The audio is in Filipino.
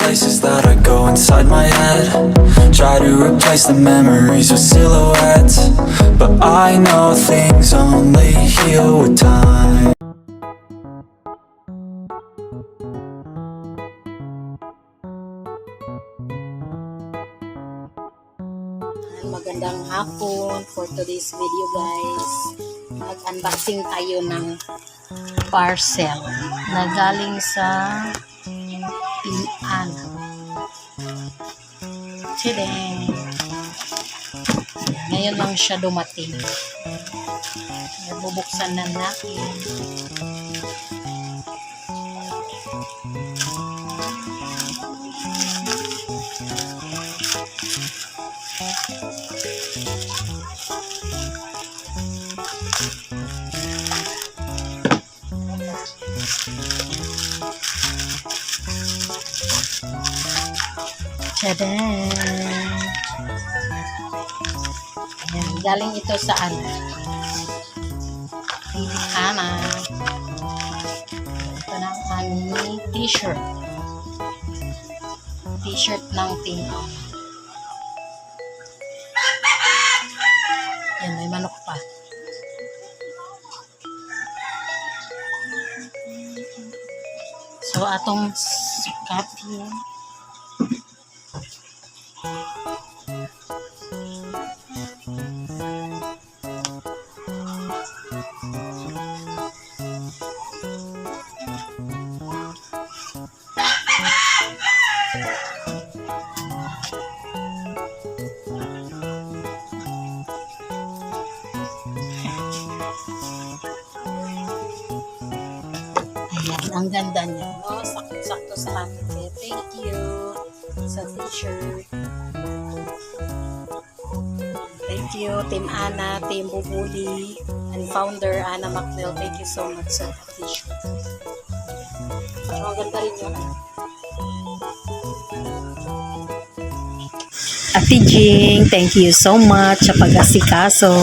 places that I go inside my head. Try to replace the memories with silhouettes, but I know things only heal with time. Magandang hapon for today's video, guys. Mag-unboxing tayo ng parcel na galing sa Team Chideng. Ngayon lang siya dumating. Bubuksan na natin. Tadaan! Ayan, galing ito sa Ana. Ito na ang aming t-shirt. T-shirt ng Team Ana. Yan, may manok pa. So, atong sukatin. Ayan, ang ganda niya. No? Sakto-sakto sa akin. Thank you sa t-shirt. Thank you, Team Ana, Team Bubuli, and founder Ana McNeil. Thank you so much sa t-shirt. Ang ganda rin yun. Ate Jing, thank you so much sa pag-asikaso.